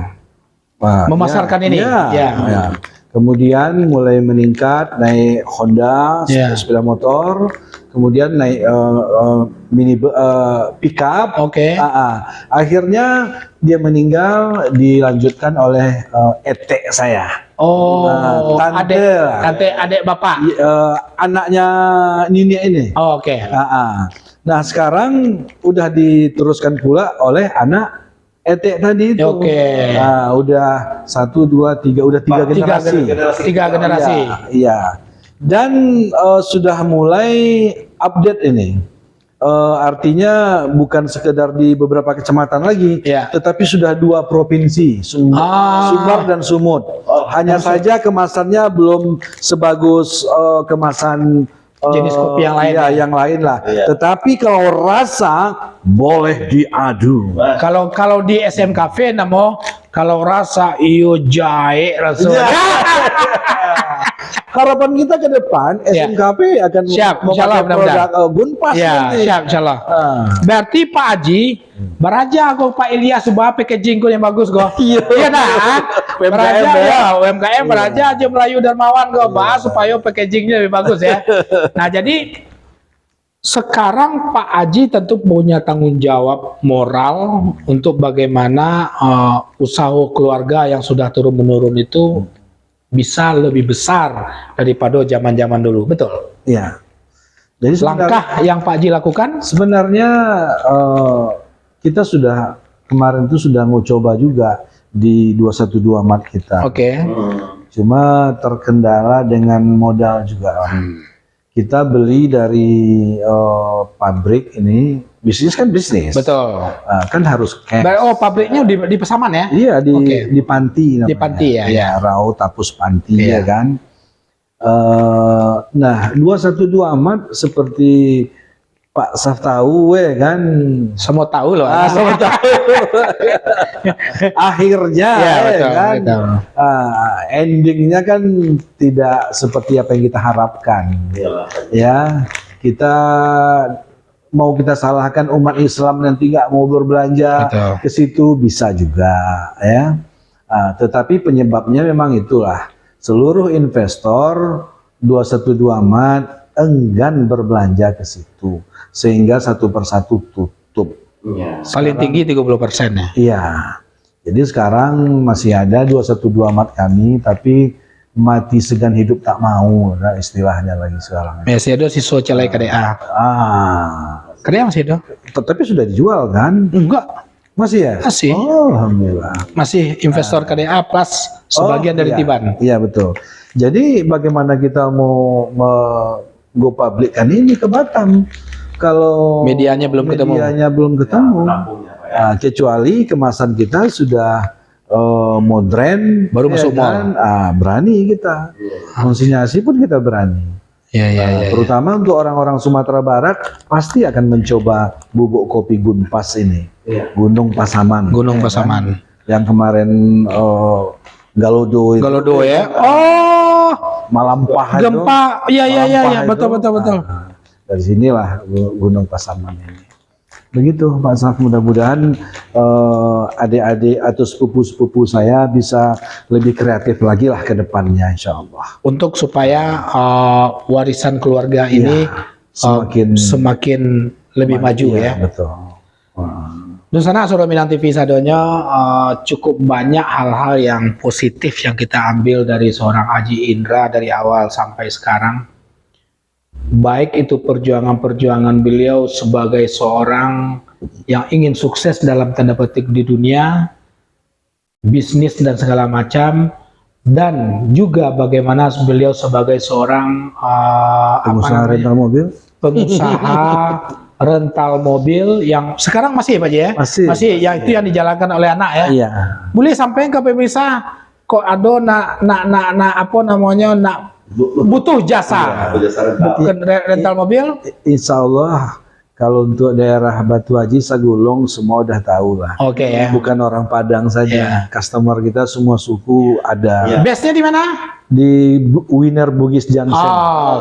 Memasarkan ini. Ya. Kemudian mulai meningkat, naik Honda, sepeda motor, kemudian naik pickup. Akhirnya dia meninggal, dilanjutkan oleh etek saya. Adik bapak. Anaknya Nini ini. Nah sekarang udah diteruskan pula oleh anak etek tadi itu. Nah, udah 1, 2, 3, udah 3 generasi. 3 generasi. Iya. Dan sudah mulai update ini. Artinya bukan sekedar di beberapa kecamatan lagi, tetapi sudah 2 provinsi, Sumbar dan Sumut. Hanya saja kemasannya belum sebagus kemasan jenis kopi yang lain. Yang lain lah. Tetapi kalau rasa boleh diadu. Kalau di SM Cafe kalau rasa iyo jahe rasanya. Harapan kita ke depan SMKP akan memakai produk Gunpas nanti. Siap, insyaallah. Berarti Pak Haji beraja kok Pak Ilyas sebuah packaging yang bagus kok. Iya nah. Beraja UMKM beraja aja Melayu Darmawan kok bahas supaya packagingnya lebih bagus ya. Nah, jadi sekarang Pak Haji tentu punya tanggung jawab moral untuk bagaimana usaha keluarga yang sudah turun menurun itu bisa lebih besar daripada zaman-zaman dulu, betul? Iya. Jadi langkah yang Pak Haji lakukan sebenarnya kita sudah kemarin itu sudah mau coba juga di 212 Mart kita. Cuma terkendala dengan modal juga. Kita beli dari pabrik ini, bisnis kan bisnis. Betul. Kan harus cash. Pabriknya di Pasaman ya? Iya, di Panti namanya. Di Panti ya. Rau Tapus Panti ya kan. Nah, 212 Amat seperti Pak Saf tahu kan. Semua tahu loh. Semua tahu. Akhirnya betul, kan. Betul. Endingnya kan tidak seperti apa yang kita harapkan. Ya, kita mau kita salahkan umat Islam nanti nggak mau berbelanja ke situ bisa juga ya. Tetapi penyebabnya memang itulah, seluruh investor 212 Ahmad enggan berbelanja ke situ, sehingga satu persatu tutup. Paling tinggi 30% ya. Iya. Jadi sekarang masih ada 212 Ahmad kami, tapi mati segan hidup tak mau, nah istilahnya lagi sekarang. Masih ada siswa celai KDA. KDA masih ada? Tapi sudah dijual kan? Enggak. Masih ya? Masih. Oh, alhamdulillah. Masih investor KDA plus sebagian dari Tiban. Iya betul. Jadi bagaimana kita mau go public kan ini ke Batam? Kalau medianya belum ketemu. Kecuali kemasan kita sudah modern, baru masuk mall. Berani kita. Konsinyasi pun kita berani. Terutama untuk orang-orang Sumatera Barat pasti akan mencoba bubuk kopi Gunpas ini, Gunung Pasaman. Gunung Pasaman. Yang kemarin Galodo itu. Galodo ya. Oh, Malampah. Gempa. Iya, betul. Dari sinilah Gunung Pasaman ini. Begitu Pak Saf, mudah-mudahan adik-adik atau sepupu-sepupu saya bisa lebih kreatif lagi lah ke depannya, insya Allah. Untuk supaya warisan keluarga ini semakin lebih maju ya. Betul. Dusana Suro Minang TV sadonya cukup banyak hal-hal yang positif yang kita ambil dari seorang Haji Indra dari awal sampai sekarang. Baik itu perjuangan-perjuangan beliau sebagai seorang yang ingin sukses dalam tanda petik di dunia, bisnis dan segala macam, dan juga bagaimana beliau sebagai seorang pengusaha rental mobil, rental mobil yang sekarang masih ya Pak ya? Masih ya, itu yang dijalankan oleh anak ya. Iya. Boleh sampai ke pemirsa kok ada butuh jasa, rental mobil. Insya Allah kalau untuk daerah Batu Haji Sagulung semua udah tahu lah. Oke ya. Bukan orang Padang saja, customer kita semua suku ada. Base-nya di mana? Di Winer Bugis Junction.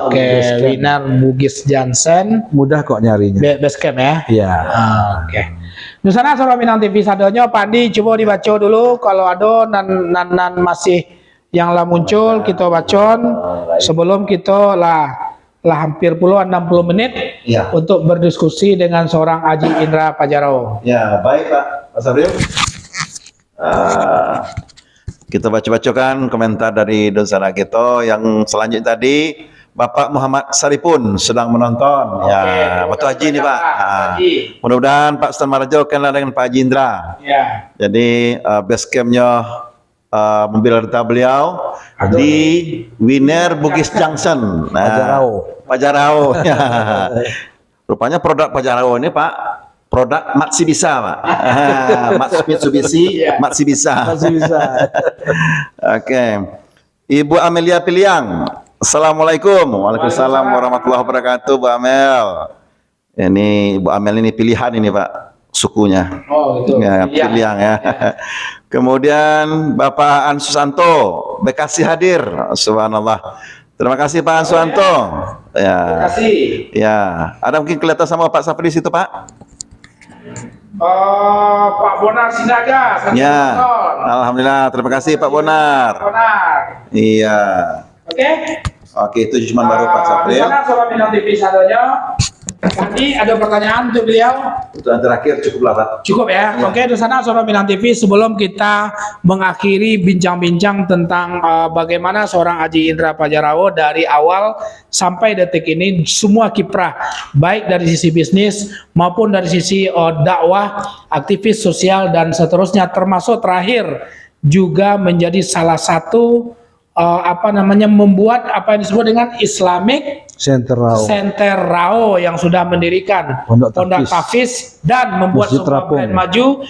Oke, Winer Bugis Junction. Mudah kok nyarinya. Base camp ya? Iya. Oke. Nusana Suro Minang TV sadonya Pandi coba dibaca dulu kalau ada nan masih yang lah muncul kita bacon sebelum kita lah hampir 60 menit untuk berdiskusi dengan seorang Haji Indra Pajarau. Ya, baik Pak Sabril. Kita baca-bacakan komentar dari dosana kita yang selanjutnya tadi. Bapak Muhammad Saripun sedang menonton. Ya, Batu Haji ini Pak. Mudah-mudahan Pak Stan Marajo kenal dengan Pak Haji Indra. Ya. Jadi base campnya mobil rental beliau di Winer Bugis Junction. Pajarau. Rupanya produk Pajarau ini Pak, produk Matsibisa Pak. Mitsubishi, Matsibisa. Oke. Ibu Amelia Piliang. Assalamualaikum. Waalaikumsalam warahmatullahi wabarakatuh, Bu Amel. Ini Ibu Amel ini pilihan ini Pak, sukunya. Oh, itu. Ya, Piliang ya. Kemudian Bapak Ansusanto, Bekasi hadir. Subhanallah. Terima kasih Pak Ansusanto. Ya. Terima kasih. Ya, ada mungkin kelihatan sama Pak Sapri situ Pak? Pak Bonar Sinaga. Ya. Alhamdulillah. Terima kasih Pak Bonar. Iya. Oke, itu cuma baru Pak Sapri. Sana Suro Minang TV sadonya. Tadi ada pertanyaan untuk beliau. Untuk yang terakhir cukuplah Pak. Cukup ya. Oke, Dusana Suro Minang TV sebelum kita mengakhiri bincang-bincang tentang bagaimana seorang Haji Indra Pajarau dari awal sampai detik ini semua kiprah baik dari sisi bisnis maupun dari sisi dakwah, aktivis sosial dan seterusnya, termasuk terakhir juga menjadi salah satu membuat apa yang disebut dengan Islamic Center Rao yang sudah mendirikan Pondok Tafis dan membuat sebuah brand maju,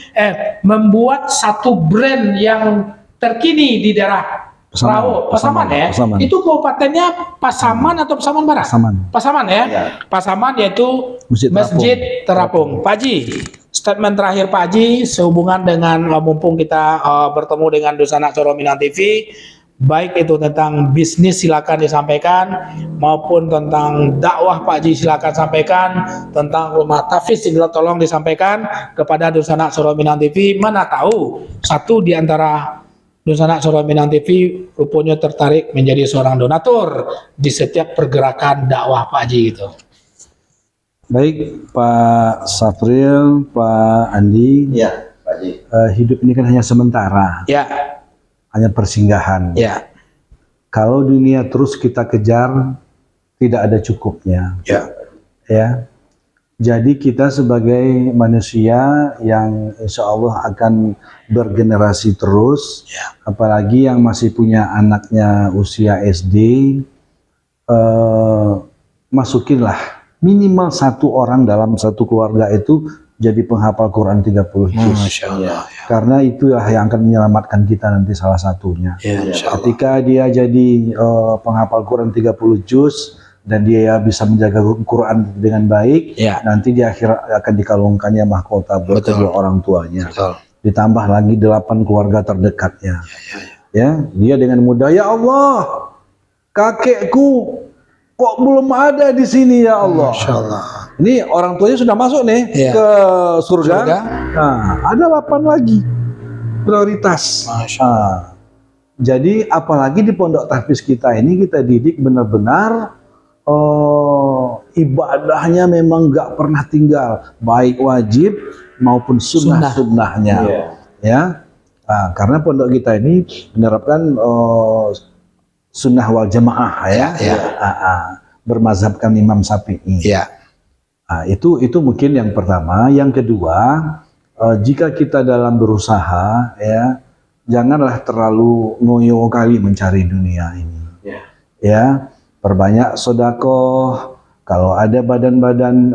membuat satu brand yang terkini di daerah Rao, Pasaman ya. Itu kabupatennya Pasaman atau Pasaman Barat? Pasaman ya. Pasaman yaitu Masjid Terapung. Pak Haji, statement terakhir Pak Haji sehubungan dengan mumpung kita bertemu dengan Dusana Suro Minang TV. Baik itu tentang bisnis silakan disampaikan, maupun tentang dakwah Pak Haji silakan sampaikan, tentang rumah tahfiz tolong disampaikan kepada Dusana Suro Minang TV. Mana tahu satu di antara Sanak Suara Minang TV rupanya tertarik menjadi seorang donatur di setiap pergerakan dakwah Pak Haji gitu. Baik Pak Safril, Pak Andi. Ya, Pak Haji. Hidup ini kan hanya sementara. Ya. Hanya persinggahan. Ya. Kalau dunia terus kita kejar, tidak ada cukupnya. Ya. Ya. Jadi kita sebagai manusia yang insya Allah akan bergenerasi terus, ya. Apalagi yang masih punya anaknya usia SD, masukinlah minimal satu orang dalam satu keluarga itu jadi penghafal Quran 30 juz. Masya Allah. Ya. Karena itu yang akan menyelamatkan kita nanti salah satunya. Ya, ketika dia jadi penghafal Quran 30 juz, dan dia bisa menjaga Quran dengan baik, ya. Nanti di akhirat akan dikalungkannya mahkota buat kedua orang tuanya. Betul. Ditambah lagi 8 keluarga terdekatnya. Ya, dia dengan mudah, ya Allah, kakekku kok belum ada di sini ya Allah. Masya Allah. Ini orang tuanya sudah masuk nih ke surga. Nah, ada 8 lagi prioritas. Jadi apalagi di pondok tahfiz kita ini kita didik benar-benar ibadahnya memang gak pernah tinggal, baik wajib maupun sunnah-sunnahnya. Ya, nah, karena pondok kita ini menerapkan sunnah wal jamaah ya. Bermazhabkan Imam Syafi'i. Nah, itu mungkin yang pertama. Yang kedua, jika kita dalam berusaha ya, janganlah terlalu ngoyo kali mencari dunia ini. Ya. Perbanyak sedekah, kalau ada badan-badan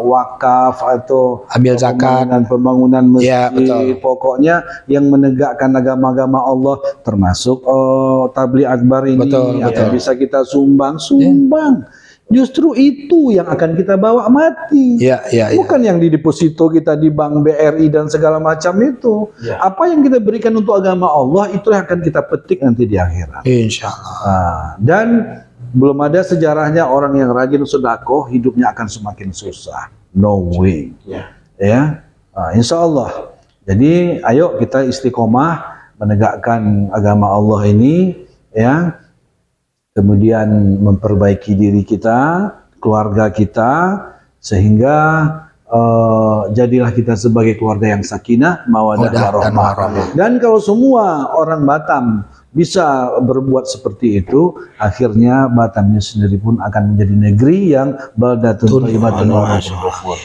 wakaf atau ambil zakat, pembangunan masjid, pokoknya yang menegakkan agama-agama Allah, termasuk tabligh akbar ini, yang bisa kita sumbang. Justru itu yang akan kita bawa mati. Bukan yang di deposito kita di bank BRI dan segala macam itu. Apa yang kita berikan untuk agama Allah, itu yang akan kita petik nanti di akhirat. Insya Allah. Dan belum ada sejarahnya orang yang rajin sedekah hidupnya akan semakin susah. No way. Ya. Insya Allah. Jadi ayo kita istiqomah menegakkan agama Allah ini, ya. Kemudian memperbaiki diri kita, keluarga kita, sehingga jadilah kita sebagai keluarga yang sakinah, mawaddah warahmah. Dan kalau semua orang Batam bisa berbuat seperti itu, akhirnya Batamnya sendiri pun akan menjadi negeri yang baldatun thayyibatun wa rabbun ghafur.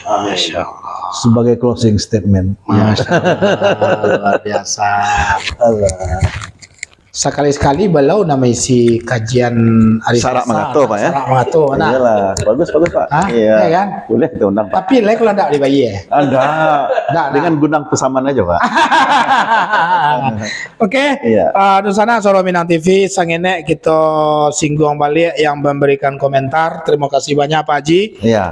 Sebagai closing statement. Masya Allah, luar biasa. Sekali-sekali beliau nama isi kajian Sarak Mengato Pak ya. Sarak Mengato. Nah. Iyalah, bagus Pak. Iya kan? Boleh kita undang Pak. Tapi like kalau enggak dibayi ya. Dengan gudang pesaman aja Pak. Oke. Dusana Suara Minang TV sangene kita singgung balik yang memberikan komentar. Terima kasih banyak Pak Haji.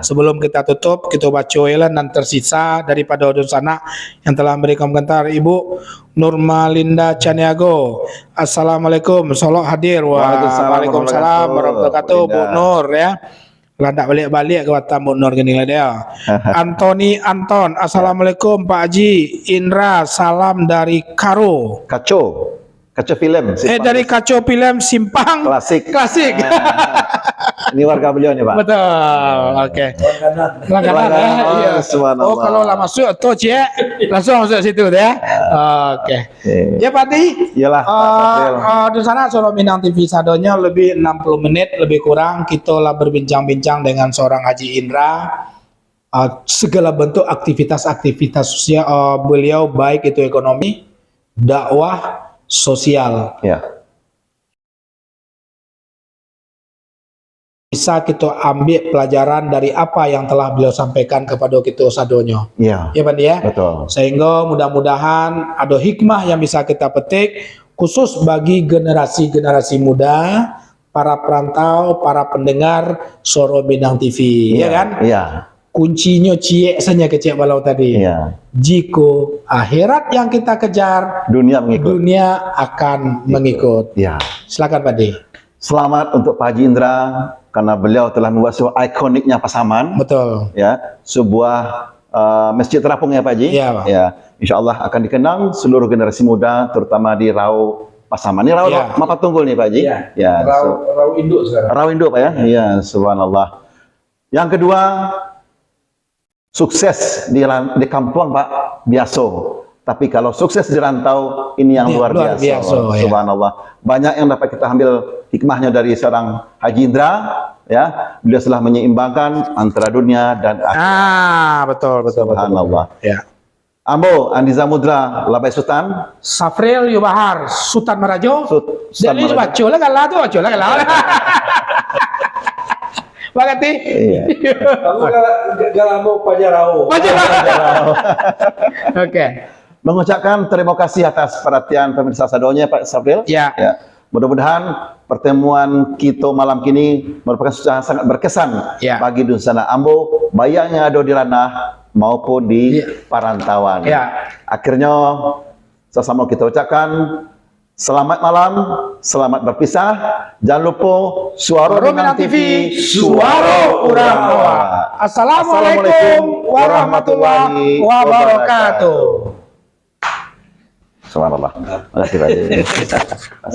Sebelum kita tutup, kita baca dan tersisa daripada Dusana yang telah memberikan komentar. Ibu Nurmalinda Caniago, assalamualaikum, solok hadir. Waalaikumsalam warahmatullahi wabarakatuh. Bu Nur ya, landak balik-balik ke Batam Bu Nur gini lah dia. Antoni Anton, assalamualaikum Pak Haji. Indra, salam dari Karo. Kaco film. Dari Kaco Film Simpang. Klasik. Ini warga beliau nih Pak. Betul. Oke. Langganan ya. Iya. Oh kalau lah masuk tuh cie langsung masuk situ ya. Oke. Ya Pak Di. Iyalah. Di sana Suara Minang TV sadonya lebih 60 menit lebih kurang kita lah berbincang-bincang dengan seorang Haji Indra. Segala bentuk aktivitas-aktivitas sosial beliau baik itu ekonomi, dakwah, sosial. Bisa kita ambil pelajaran dari apa yang telah beliau sampaikan kepada kita sadonyo. Ya Pak ya. Betul. Sehingga mudah-mudahan ada hikmah yang bisa kita petik khusus bagi generasi-generasi muda, para perantau, para pendengar Suara Minang TV, ya kan? Kuncinya cie saja kecil balau tadi. Jika akhirat yang kita kejar, dunia mengikut. Dunia akan mengikut. Silakan Pak De. Selamat untuk Pak Haji Indra karena beliau telah membuat sebuah ikoniknya Pasaman. Betul. Ya, sebuah Masjid Terapung ya Pak Haji. Iya, Pak. Ya, insya Allah akan dikenang seluruh generasi muda, terutama di Rau Pasaman. Ini Rau Mapat Tunggul nih Pak Haji. Iya. Ya, Rau induk sekarang. Rau induk Pak ya. Iya, subhanallah. Yang kedua, sukses di kampung Pak biasa. Tapi kalau sukses di rantau ini yang luar biasa. Subhanallah. Banyak yang dapat kita ambil hikmahnya dari seorang Haji Indra, ya. Beliau telah menyeimbangkan antara dunia dan akhirat. Betul. Subhanallah. Ya. Ambo, Andi Zamudra, Labai Sultan. Safril Yubahar, Sultan Marajo. Sultan Jadi baca lah kalah. Bagati. Iya. Kamu gak mau Pajarau. Oke. Mengucapkan terima kasih atas perhatian pemirsa sadonya Pak Safril. Ya. Mudah-mudahan pertemuan kita malam kini merupakan sesuatu yang sangat berkesan bagi Dunsana Ambo, baik yang ada di ranah maupun di perantauan. Akhirnya sama kita ucapkan selamat malam, selamat berpisah. Jangan lupa Suara Minang TV, Suara Urang Hawa. Assalamualaikum warahmatullahi wabarakatuh. Subhanallah. Terima kasih Pak.